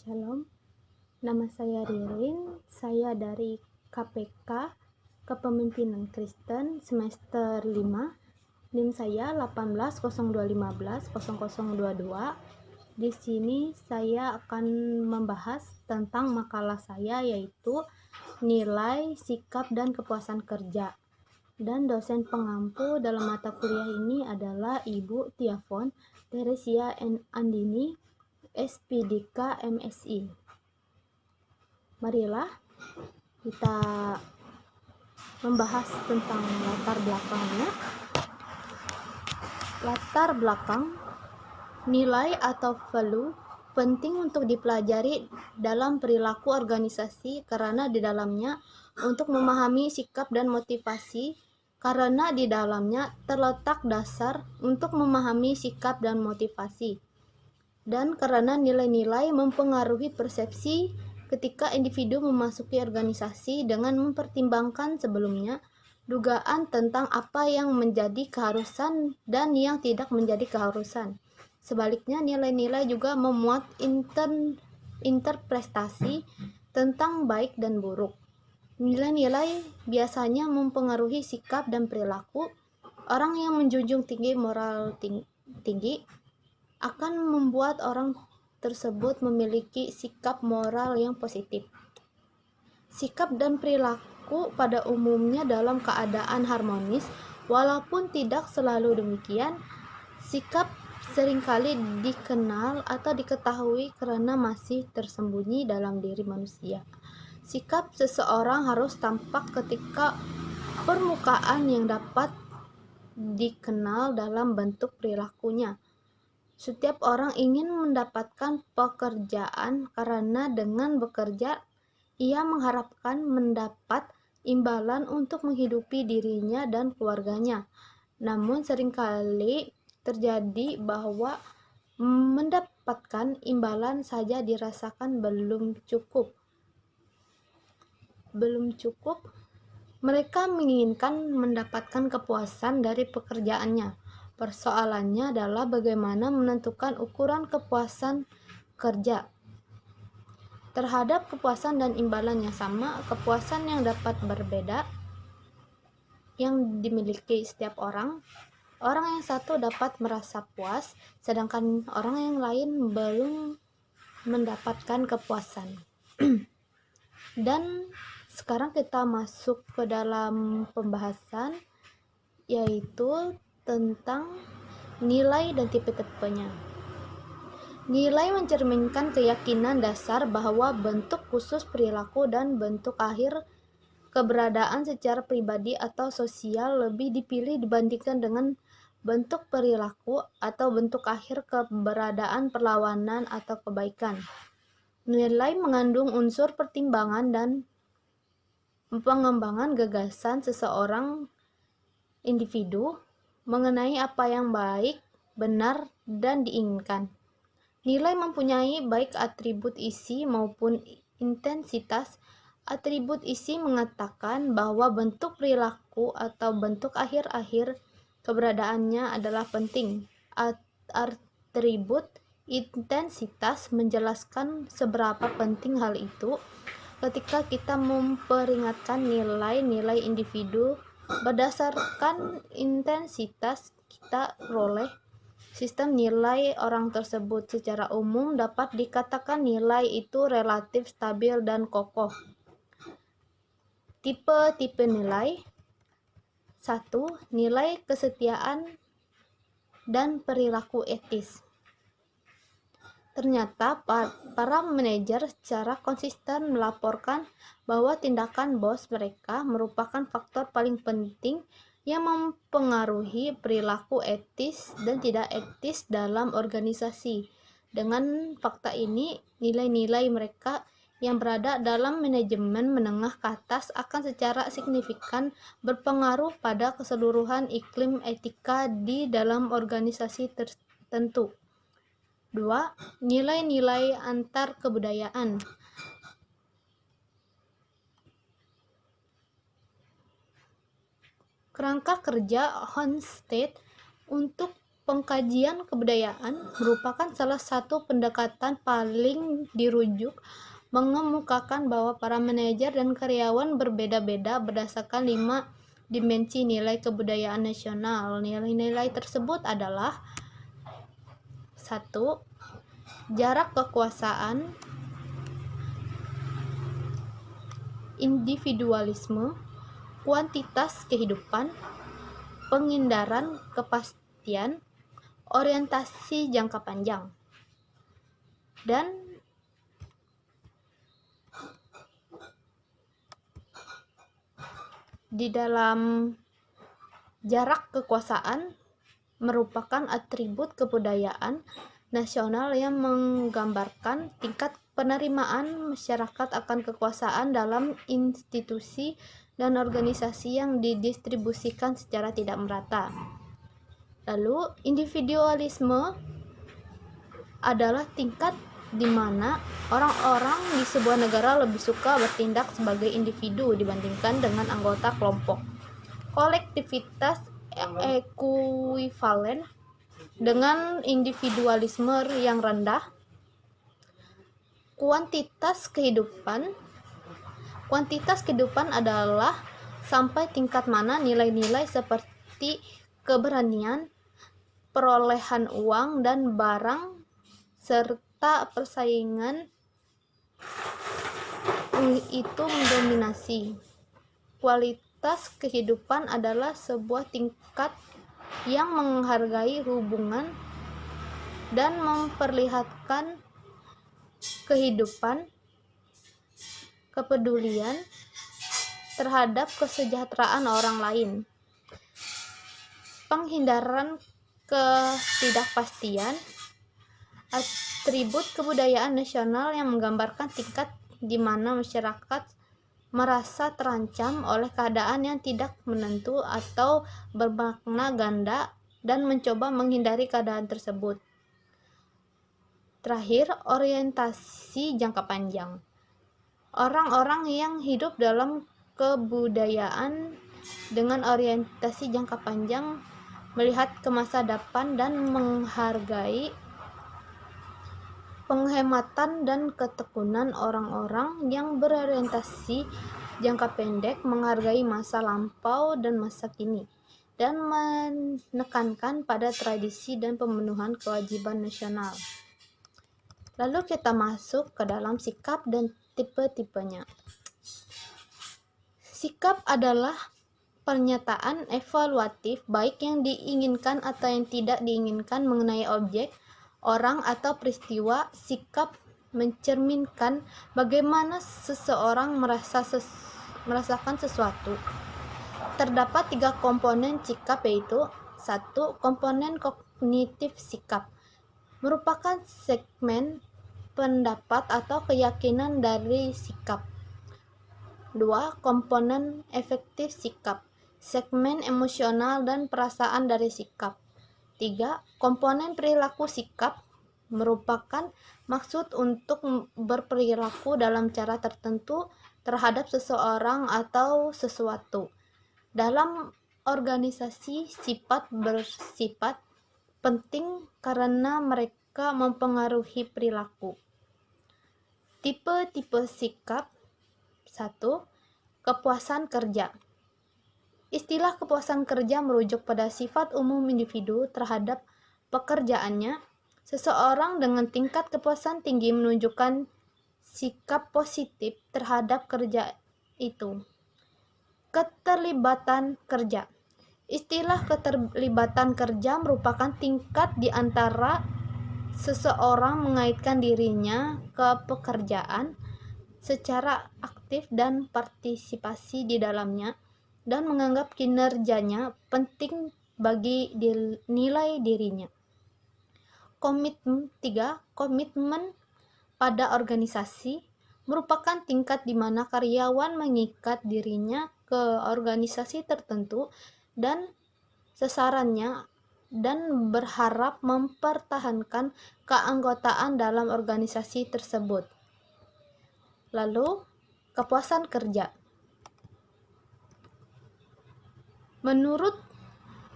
Shalom, nama saya Ririn, saya dari KPK, Kepemimpinan Kristen, semester 5, NIM saya 1802150022. Di sini saya akan membahas tentang makalah saya, yaitu nilai, sikap, dan kepuasan kerja. Dan dosen pengampu dalam mata kuliah ini adalah Ibu Tiafon Teresia Andini, SPDK MSI. Marilah kita membahas tentang latar belakangnya. Latar belakang, nilai atau value penting untuk dipelajari dalam perilaku organisasi karena di dalamnya untuk memahami sikap dan motivasi, karena di dalamnya terletak dasar untuk memahami sikap dan motivasi, dan karena nilai-nilai mempengaruhi persepsi ketika individu memasuki organisasi dengan mempertimbangkan sebelumnya dugaan tentang apa yang menjadi keharusan dan yang tidak menjadi keharusan. Sebaliknya, nilai-nilai juga memuat interpretasi tentang baik dan buruk. Nilai-nilai biasanya mempengaruhi sikap dan perilaku. Orang yang menjunjung tinggi moral tinggi akan membuat orang tersebut memiliki sikap moral yang positif. Sikap dan perilaku pada umumnya dalam keadaan harmonis, walaupun tidak selalu demikian. Sikap seringkali dikenal atau diketahui karena masih tersembunyi dalam diri manusia. Sikap seseorang harus tampak ketika permukaan yang dapat dikenal dalam bentuk perilakunya. Setiap orang ingin mendapatkan pekerjaan karena dengan bekerja ia mengharapkan mendapat imbalan untuk menghidupi dirinya dan keluarganya. Namun seringkali terjadi bahwa mendapatkan imbalan saja dirasakan belum cukup. Mereka menginginkan mendapatkan kepuasan dari pekerjaannya. Persoalannya adalah bagaimana menentukan ukuran kepuasan kerja. Terhadap kepuasan dan imbalan yang sama, kepuasan yang dapat berbeda yang dimiliki setiap orang. Orang yang satu dapat merasa puas, sedangkan orang yang lain belum mendapatkan kepuasan. Dan sekarang kita masuk ke dalam pembahasan, yaitu tentang nilai dan tipe-tipenya. Nilai mencerminkan keyakinan dasar bahwa bentuk khusus perilaku dan bentuk akhir keberadaan secara pribadi atau sosial lebih dipilih dibandingkan dengan bentuk perilaku atau bentuk akhir keberadaan perlawanan atau kebaikan. Nilai mengandung unsur pertimbangan dan pengembangan gagasan seseorang individu mengenai apa yang baik, benar, dan diinginkan. Nilai mempunyai baik atribut isi maupun intensitas. Atribut isi mengatakan bahwa bentuk perilaku atau bentuk akhir-akhir keberadaannya adalah penting. Atribut intensitas menjelaskan seberapa penting hal itu ketika kita memperingatkan nilai-nilai individu berdasarkan intensitas kita peroleh. Sistem nilai orang tersebut secara umum dapat dikatakan nilai itu relatif stabil dan kokoh. Tipe-tipe nilai. 1. Nilai kesetiaan dan perilaku etis. Ternyata para manajer secara konsisten melaporkan bahwa tindakan bos mereka merupakan faktor paling penting yang mempengaruhi perilaku etis dan tidak etis dalam organisasi. Dengan fakta ini, nilai-nilai mereka yang berada dalam manajemen menengah ke atas akan secara signifikan berpengaruh pada keseluruhan iklim etika di dalam organisasi tertentu. 2. Nilai-nilai antar kebudayaan. Kerangka kerja Honsted untuk Pengkajian kebudayaan merupakan salah satu pendekatan paling dirujuk mengemukakan bahwa para manajer dan karyawan berbeda-beda berdasarkan 5 dimensi nilai kebudayaan nasional. Nilai-nilai tersebut adalah 1. Jarak kekuasaan, individualisme, kuantitas kehidupan, penghindaran kepastian, orientasi jangka panjang. Dan di dalam jarak kekuasaan merupakan atribut kebudayaan nasional yang menggambarkan tingkat penerimaan masyarakat akan kekuasaan dalam institusi dan organisasi yang didistribusikan secara tidak merata. Lalu, individualisme adalah tingkat di mana orang-orang di sebuah negara lebih suka bertindak sebagai individu dibandingkan dengan anggota kelompok. Kolektivitas ekuivalen dengan individualisme yang rendah. Kuantitas kehidupan adalah sampai tingkat mana nilai-nilai seperti keberanian, perolehan uang dan barang, serta persaingan itu mendominasi. Kualitas kehidupan adalah sebuah tingkat yang menghargai hubungan dan memperlihatkan kehidupan, kepedulian terhadap kesejahteraan orang lain. Penghindaran ketidakpastian, atribut kebudayaan nasional yang menggambarkan tingkat di mana masyarakat merasa terancam oleh keadaan yang tidak menentu atau bermakna ganda dan mencoba menghindari keadaan tersebut. Terakhir, orientasi jangka panjang. Orang-orang yang hidup dalam kebudayaan dengan orientasi jangka panjang melihat ke masa depan dan menghargai penghematan dan ketekunan. Orang-orang yang berorientasi jangka pendek menghargai masa lampau dan masa kini dan menekankan pada tradisi dan pemenuhan kewajiban nasional. Lalu kita masuk ke dalam sikap dan tipe-tipenya. Sikap adalah pernyataan evaluatif baik yang diinginkan atau yang tidak diinginkan mengenai objek, orang, atau peristiwa. Sikap mencerminkan bagaimana seseorang merasakan sesuatu. Terdapat 3 komponen sikap, yaitu 1. Komponen kognitif sikap merupakan segmen pendapat atau keyakinan dari sikap. 2. Komponen efektif sikap, segmen emosional dan perasaan dari sikap. 3. Komponen perilaku sikap merupakan maksud untuk berperilaku dalam cara tertentu terhadap seseorang atau sesuatu. Dalam organisasi, sifat bersifat penting karena mereka mempengaruhi perilaku. Tipe-tipe sikap. 1. Kepuasan kerja. Istilah kepuasan kerja merujuk pada sifat umum individu terhadap pekerjaannya. Seseorang dengan tingkat kepuasan tinggi menunjukkan sikap positif terhadap kerja itu. Keterlibatan kerja. Istilah keterlibatan kerja merupakan tingkat di antara seseorang mengaitkan dirinya ke pekerjaan secara aktif dan partisipasi di dalamnya, dan menganggap kinerjanya penting bagi nilai dirinya. 3. Komitmen pada organisasi merupakan tingkat di mana karyawan mengikat dirinya ke organisasi tertentu dan sasarannya dan berharap mempertahankan keanggotaan dalam organisasi tersebut. Lalu, kepuasan kerja. Menurut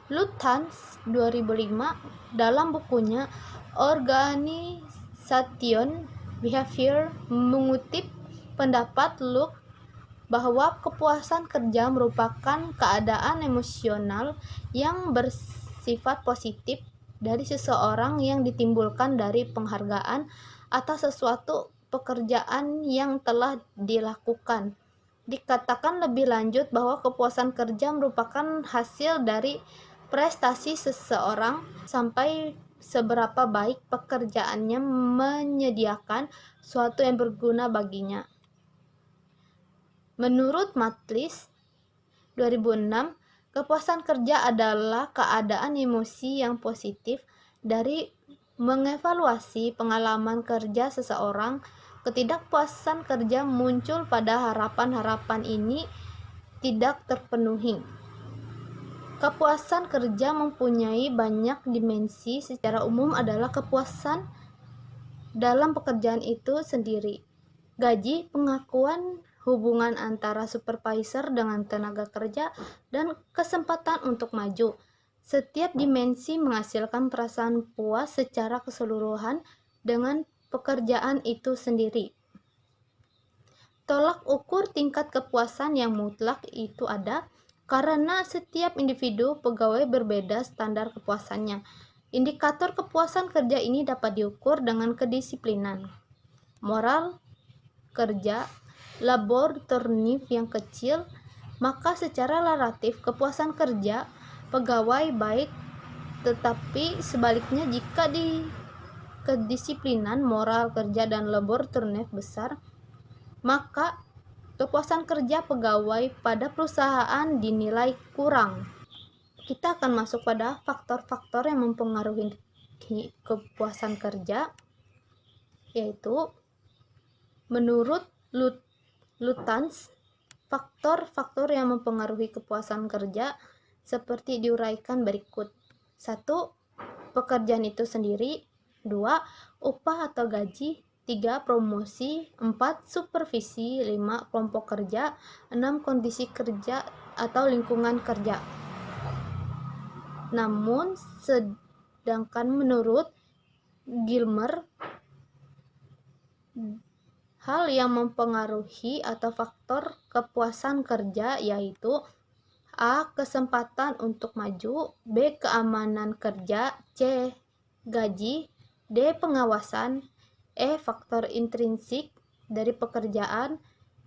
Lutyens 2005 dalam bukunya Organisation Behavior mengutip pendapat Luke bahwa kepuasan kerja merupakan keadaan emosional yang bersifat positif dari seseorang yang ditimbulkan dari penghargaan atas sesuatu pekerjaan yang telah dilakukan. Dikatakan lebih lanjut bahwa kepuasan kerja merupakan hasil dari prestasi seseorang sampai seberapa baik pekerjaannya menyediakan sesuatu yang berguna baginya. Menurut Matlis 2006, kepuasan kerja adalah keadaan emosi yang positif dari mengevaluasi pengalaman kerja seseorang. Ketidakpuasan kerja muncul pada harapan-harapan ini tidak terpenuhi. Kepuasan kerja mempunyai banyak dimensi. Secara umum adalah kepuasan dalam pekerjaan itu sendiri, gaji, pengakuan, hubungan antara supervisor dengan tenaga kerja, dan kesempatan untuk maju. Setiap dimensi menghasilkan perasaan puas secara keseluruhan dengan pekerjaan itu sendiri. Tolak ukur tingkat kepuasan yang mutlak itu ada karena setiap individu pegawai berbeda standar kepuasannya. Indikator kepuasan kerja ini dapat diukur dengan kedisiplinan, moral kerja, labor turnif yang kecil, maka secara relatif kepuasan kerja pegawai baik, tetapi sebaliknya jika di kedisiplinan, moral kerja, dan labor turnif besar, maka kepuasan kerja pegawai pada perusahaan dinilai kurang. Kita akan masuk pada faktor-faktor yang mempengaruhi kepuasan kerja, yaitu menurut Lutyens, faktor-faktor yang mempengaruhi kepuasan kerja seperti diuraikan berikut. 1. Pekerjaan itu sendiri. 2. Upah atau gaji. 3. Promosi. 4. Supervisi. 5. Kelompok kerja. 6. Kondisi kerja atau lingkungan kerja. Namun, sedangkan menurut Gilmer, hal yang mempengaruhi atau faktor kepuasan kerja yaitu A. Kesempatan untuk maju, B. Keamanan kerja, C. Gaji, D. Pengawasan, E. Faktor intrinsik dari pekerjaan,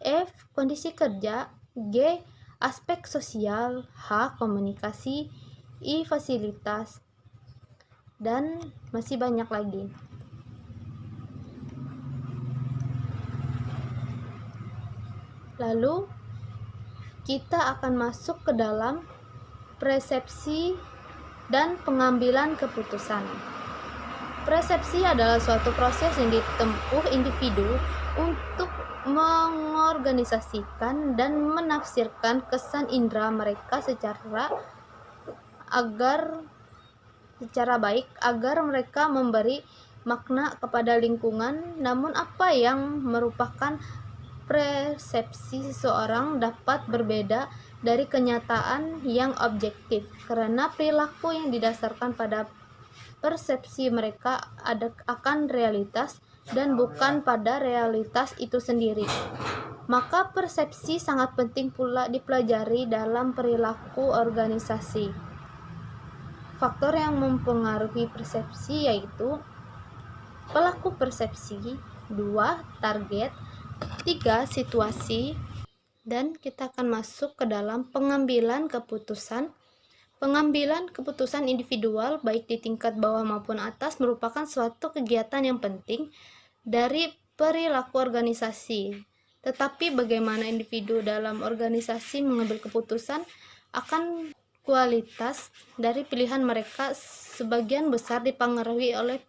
F. Kondisi kerja, G. Aspek sosial, H. Komunikasi, I. Fasilitas, dan masih banyak lagi. Lalu kita akan masuk ke dalam persepsi dan pengambilan keputusan. Persepsi adalah suatu proses yang ditempuh individu untuk mengorganisasikan dan menafsirkan kesan indera mereka secara baik agar mereka memberi makna kepada lingkungan. Namun apa yang merupakan persepsi seseorang dapat berbeda dari kenyataan yang objektif karena perilaku yang didasarkan pada persepsi mereka akan realitas dan bukan pada realitas itu sendiri. Maka persepsi sangat penting pula dipelajari dalam perilaku organisasi. Faktor yang mempengaruhi persepsi yaitu pelaku persepsi, 2. Target, 3. Situasi, dan kita akan masuk ke dalam pengambilan keputusan. Pengambilan keputusan individual baik di tingkat bawah maupun atas merupakan suatu kegiatan yang penting dari perilaku organisasi. Tetapi bagaimana individu dalam organisasi mengambil keputusan akan kualitas dari pilihan mereka sebagian besar dipengaruhi oleh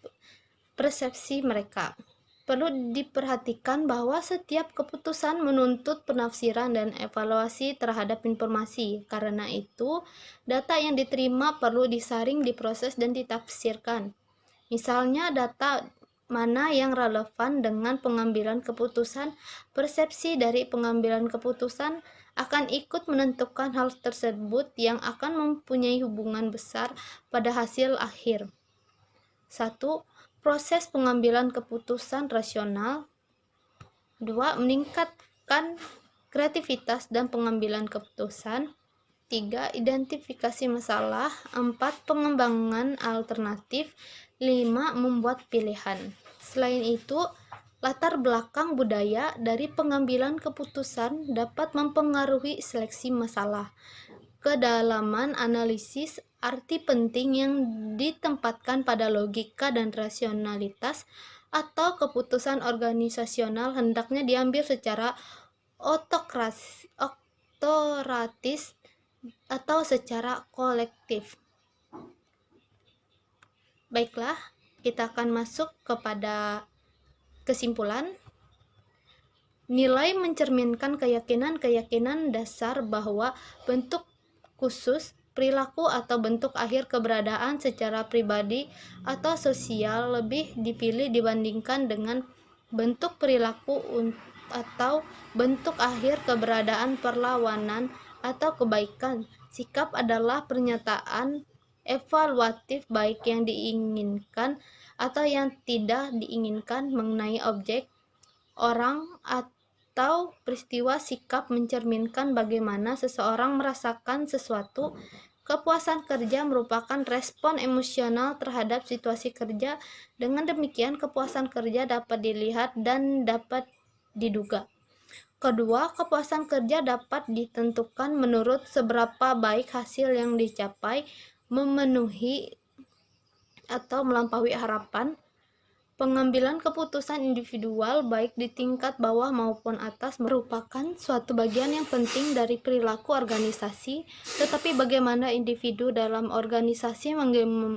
persepsi mereka. Perlu diperhatikan bahwa setiap keputusan menuntut penafsiran dan evaluasi terhadap informasi. Karena itu, data yang diterima perlu disaring, diproses, dan ditafsirkan. Misalnya, data mana yang relevan dengan pengambilan keputusan, persepsi dari pengambilan keputusan akan ikut menentukan hal tersebut yang akan mempunyai hubungan besar pada hasil akhir. 1. Proses pengambilan keputusan rasional. 2. Meningkatkan kreativitas dan pengambilan keputusan. 3. Identifikasi masalah. 4. Pengembangan alternatif. 5. Membuat pilihan. Selain itu, latar belakang budaya dari pengambilan keputusan dapat mempengaruhi seleksi masalah. Kedalaman analisis, arti penting yang ditempatkan pada logika dan rasionalitas, atau keputusan organisasional hendaknya diambil secara otoratis atau secara kolektif. Baiklah, kita akan masuk kepada kesimpulan. Nilai mencerminkan keyakinan-keyakinan dasar bahwa bentuk khusus, perilaku atau bentuk akhir keberadaan secara pribadi atau sosial lebih dipilih dibandingkan dengan bentuk perilaku atau bentuk akhir keberadaan perlawanan atau kebaikan. Sikap adalah pernyataan evaluatif baik yang diinginkan atau yang tidak diinginkan mengenai objek, orang, atau peristiwa. Sikap mencerminkan bagaimana seseorang merasakan sesuatu. Kepuasan kerja merupakan respon emosional terhadap situasi kerja. Dengan demikian, kepuasan kerja dapat dilihat dan dapat diduga. Kedua, kepuasan kerja dapat ditentukan menurut seberapa baik hasil yang dicapai memenuhi atau melampaui harapan. Pengambilan keputusan individual baik di tingkat bawah maupun atas merupakan suatu bagian yang penting dari perilaku organisasi, tetapi bagaimana individu dalam organisasi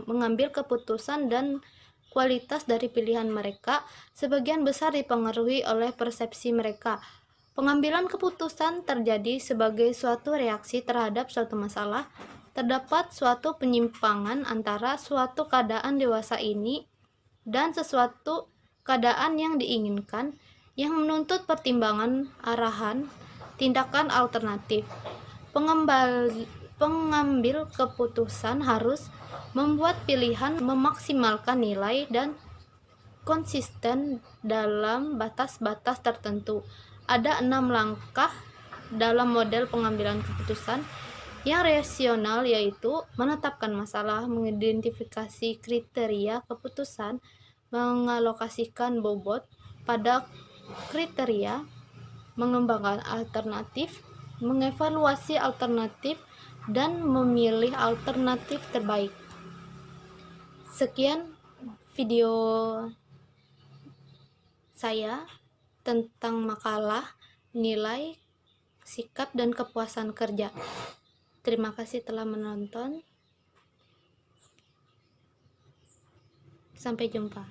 mengambil keputusan dan kualitas dari pilihan mereka sebagian besar dipengaruhi oleh persepsi mereka. Pengambilan keputusan terjadi sebagai suatu reaksi terhadap suatu masalah. Terdapat suatu penyimpangan antara suatu keadaan dewasa ini dan sesuatu keadaan yang diinginkan, yang menuntut pertimbangan arahan tindakan alternatif. Pengambil keputusan harus membuat pilihan memaksimalkan nilai dan konsisten dalam batas-batas tertentu. Ada 6 langkah dalam model pengambilan keputusan. Yang rasional yaitu menetapkan masalah, mengidentifikasi kriteria keputusan, mengalokasikan bobot pada kriteria, mengembangkan alternatif, mengevaluasi alternatif, dan memilih alternatif terbaik. Sekian video saya tentang makalah nilai, sikap, dan kepuasan kerja. Terima kasih telah menonton. Sampai jumpa.